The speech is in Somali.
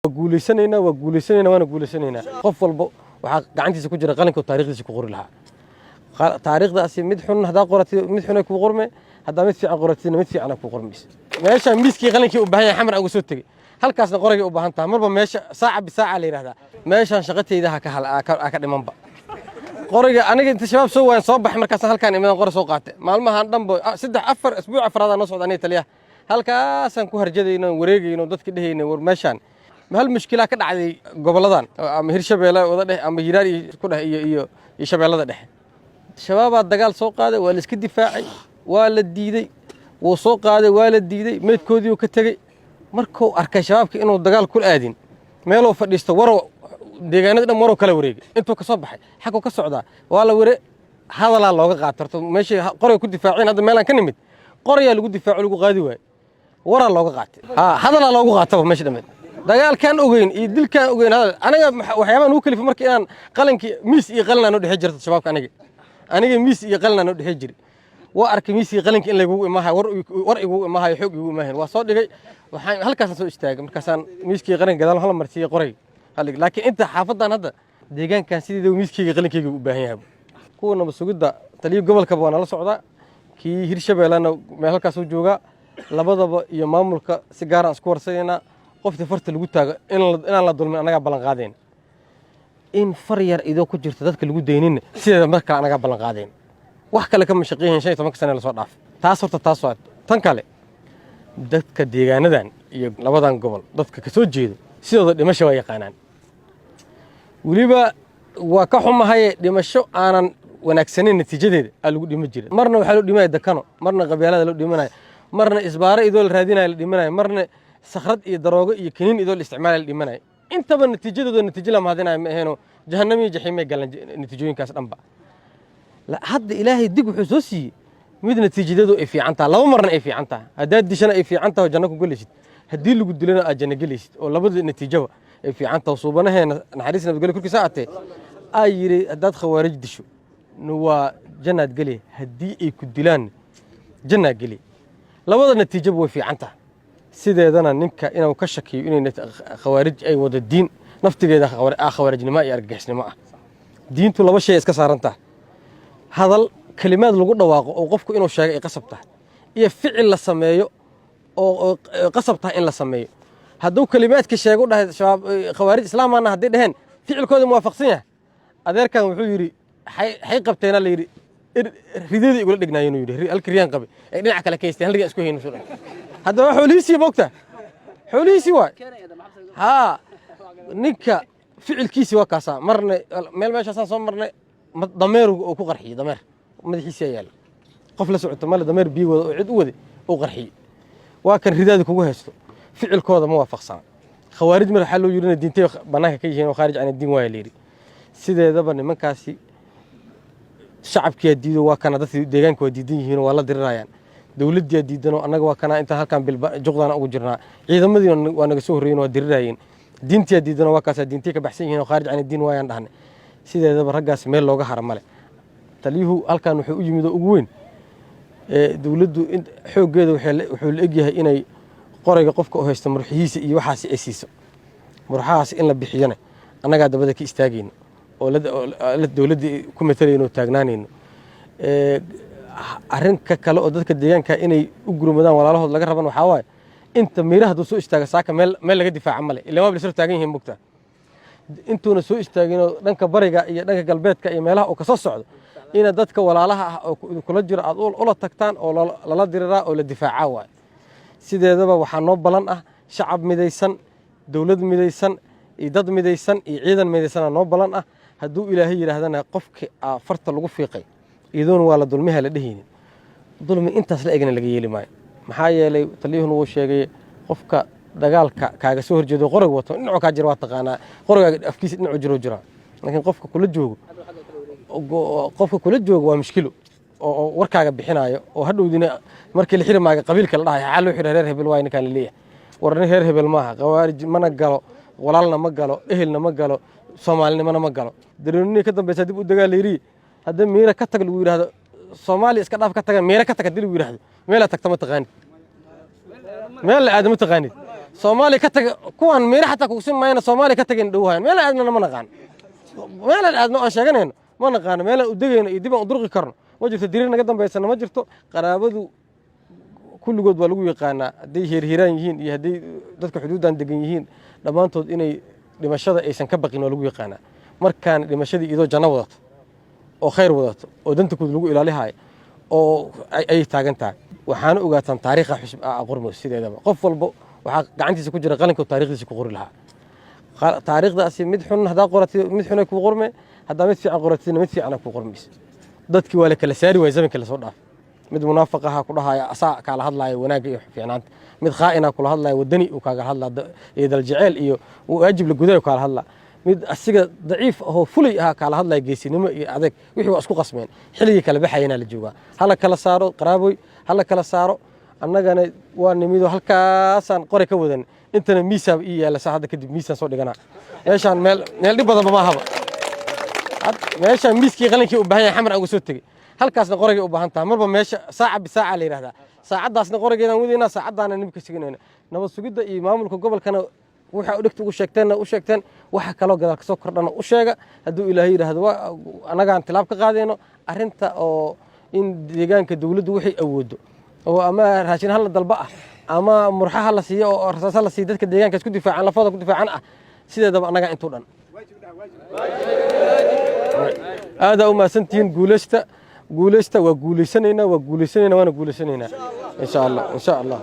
guulaysanayna waana guulaysanayna qof walba waxa gacantiisa ku jira qalinka taariikhdiisa ku qori lahaa taariikhdaasi mid xun hadaa qoratay mid xun ay ku qormay hadaa mid fiican qoratayna mid fiican ku qormayso meesha miiskii qalinkii u baahan yahay xamar uga soo tagay halkaasna qorigii u baahan tahay marba meesha saaca bisaaca la yiraahdaa meeshan shaqadeyda ka dhimanba qoriga aniga inta shabaab soo waan soo baxay markaas halkaan imaan qor soo qaatay maalmahan dhanba 3-4 isbuuc afraad aan soo socday taliya halkaasaan ku harjadayno wareegayno dadka dhehayna war meeshan hal mushkila ka dhacday goboladan ama Hirshabeelle wada dhex ama Hiiraan ku dhex iyo Shabeellada dhexe shabaab dagaal soo qaaday waa la iska difaacay waa la diiday wuu soo qaaday waa la diiday meedkoodii uu ka tagay markuu arkay shabaabka inuu dagaal ku aadin meel uu fadhiisto waro deegaanada dhan waro kala wareegay intuu ka soo baxay xaq ka socdaa waa la ware hadalaa looga qaatarto meeshii qoriga ku difaaceen hadda meelan ka nimid qoriga lagu difaaco lagu qaadi waay wara looga qaatay hadalaa loogu qaataba meeshii dhameed dagaalkan ogeyn iyo dilkan ogeyn aniga waxyaabaan uu kalifay markii aan qalankii miis iyo qalin aan u dhixi jirto shabaabka aniga miis iyo qalin aan u dhixi jiray waa arkay miis iyo qalinka in lagu imaahay war igu imaahay xoog igu imaahay waa soo dhigay waxaan halkaas soo istaagay markaasaan miiskii qalinka gadaal hal martiyay qoray laakiin inta xaafadan hadda deegaankan sidii miiskii qalinkayga u baahan yahay kuwana masugida taliyo gobolka baa nala socda kii Hirshabeellana meel halkaas uu jooga labadaba iyo maamulka si gaar ah isku warsanayna qofta farta lagu taago inaan la dulmin anaga ballan qaadeen in far yar idoo ku jirto dadka lagu deynina sida marka anaga ballan qaadeen wax kale kama shaqeeyeen 15 sano la soo dhaaf taas horta taas waa tan kale dadka deegaanadan iyo labadan gobol dadka ka soo jeedo sidoo dhimasho way yaqaanaan waliba waa ka xumahay dhimasho aanan wanaagsaneyn natiijadeeda lagu dhimo jiray marna waxa loo dhimay dakano marna qabyaalada loo dhimanay marna isbaara idoo la raadinay la dhimanay marna sakhrad iyo daroogo iyo kiniin idoo la isticmaalay la dhimanay intaba natiijadooda natiijo la mahadinay ma aheeno jahannam iyo jaxiim ay galan natiijooyinkaas dhanba la hadda ilaahay dig wuxuu soo siiyay mid natiijadeedu ay fiican tahay laba marna ay fiican tahay hadaa dishana ay fiican tahay janno ku galaysid hadii lagu dilana aad janno galaysid oo labada natiijaba ay fiican tahay suubanaheena naxariisna nabadgelyo kurkiisa aatee ay yiri hadaad khawaarij disho waa jannaad gali hadii ay ku dilaan jannaad gali labada natiijaba way fiican tahay sideedana ninka inuu ka shakiyo inay khawaarij ay wada diin naftigeeda khawaarijnimo iyo argagixisnimo ah diintu laba shay iska saaranta hadal kalimaad lagu dhawaaqo oo qofku inuu sheego ay qasabta iyo ficil la sameeyo oo qasabta in la sameeyo hadduu kalimaadka sheego dhahay shabaab khawaarij islaamana hadii dhaheen ficilkooda muwaafaqsan yahay adeerkan wuxuu yiri hay qabteena la yiri rideedii igula dhignaayeen yiri halka riyaan qabi ay dhinac kale ka haysteen hal riyaa isku hayeen soo هذا حوليسي بوقته حوليسي واي ها نيكا فعل كيسي وكاسا مرنا ميل ماشي اساسا سو مرنا ضمير او ku qarxiy dameer madaxiisa yaal qof la socoto mal dameer bi wada cid u wadi oo qarxiy waa kan ridaada kugu haysto ficilkooda ma waafaqsan khawaarij mar xal loo yirina diintay banaanka ka yihiin oo kharij aan diin waa leeri sideedaba nimankaasi shacabkii diido waa kana dadka deegaanka waa diidan yihiin waa la dirirayaan dawladda diidano anaga waa kana inta halkan juqdana ugu jirnaa ciidamadii waa naga soo horeeyeen waa dirirayeen diintii diidano waa kaas diintii ka baxsan yihiin oo kharij aan diin waayaan dhahnay sideedaba raggaas meel looga haramale taliyuhu halkan wuxuu u yimid ugu weyn dawladdu xoogeeda wuxuu la egyahay inay qoriga qofka u haysto murxihiisa iyo waxaas ay siiso murxahaas in la bixiyana anaga dabada ka istaagayno oo la dawladda ku metelayno taagnaanayno arrinka kale oo dadka deegaanka inay u gurmadaan walaalahood laga raban waxa waay inta miiraha soo istaaga saaka meel laga difaaca male ilaa waa bisoo taagan yihiin mugta intuuna soo istaagino dhanka bariga iyo dhanka galbeedka iyo meelaha oo ka soo socdo ina dadka walaalaha ah oo kula jira aad ula tagtaan oo lala diriraa oo la difaaca waay sideedaba waxa noo balan ah shacab midaysan dawlad midaysan iyo dad midaysan iyo ciidan midaysan noo balan ah haduu ilaahay yiraahdana qofkii farta lagu fiiqay idoon waa la dulmiha la dhiheen dulmi intaas la eegna laga yeeli maayo maxaa yeelay taliyuhu uu sheegay qofka dagaalka kaaga soo horjeedo qorig wato dhinac ka jir waa taqaanaa qoriga afkiisa dhinac jiro laakiin qofka kula joogo waa mushkilo oo warkaaga bixinayo oo hadhowdina markii la xirmaaga qabiilka la dhahay xal loo xiray reer hebel waa in kan leeyahay warna reer hebel maaha qawaarij mana galo walaalna ma galo ehelna ma galo Soomaalinimana ma galo dareennii ka dambeysay dib u dagaalayri hadda meera ka tag lagu yiraahdo Soomaali iska dhaaf ka tagan meera ka tag dil lagu yiraahdo meel tagta ma taqaan meel aad ma taqaan soomaali ka tag kuwan meena xataa kuusin mayna soomaali ka tagin dhowaan meel aadna ma naqaan meel aadna aan sheeganayno ma naqaan meel u degayno iyo dib aan u durqi karno ma jirto dirir naga dambeysana ma jirto qaraabadu kulligood waa lagu yaqaanaa hadday hirhiraan yihiin iyo hadday dadka xuduudan degan yihiin dhammaantood inay dhimashada aysan ka baqin waa lagu yaqaanaa markaan dhimashadii idoo janno wadato oo khayr wadato oo danta guud lagu ilaalihayo oo ay taagan tahay waxaana ogaataan taariikha xusub qormo sideedaba qof walba waxaa gacantiisa ku jira qalinka taariikhdiisa ku qori lahaa taariikhdaasi mid xun hadaa qoratay mid xun ay ku qorme hadaa mid fiican qoratayna mid fiican ku qormayso dadkii waa la kala saari waayay zamanka la soo dhaaf mid munaafiq ah ku dhahaya asaa kala hadlayo wanaag iyo fiicnaanta mid khaa'ina kula hadlayo wadani uu kaaga hadlaa iyo dal jaceyl iyo waajib la gudayo kala hadlaa mid asiga daciif oo fulay ah kala hadlay geesinimo iyo adeeg wixii waa isku qasmeen xilliga kala baxayna la joogaa hala kala saaro qaraaboy hala kala saaro annagana waa nimido halkaasaan qori ka wadan intana miisaab ii yaala saacada kadib miisaan soo dhigana meeshaan meel dhib badan ma haba meeshaan miiskii qalinkii u baahan yahay xamar uga soo tagay halkaasna qorigii u baahan tahay marba meesha saaca bisaaca la yiraahdaa saacadaasna qorigeedaan wadayna saacadaana nimka siginayna nabad sugidda iyo maamulka gobolkana waxa u dhigta ugu sheegteen waxa kale gadaal ka soo kordhana u sheega haduu ilaahay yiraahdo anagaan tilaab ka qaadeyno arinta oo in deegaanka dawladdu waxay awoodo oo ama raashin hal dalba ah ama murxaha la siiyo oo rasaas la siiyo dadka deegaanka isku difaacaan lafooda ku difaacaan ah sideedaba anaga intuu dhan aada u maasantiin guuleysta waa guuleysanayna waana guuleysanayna insha Allah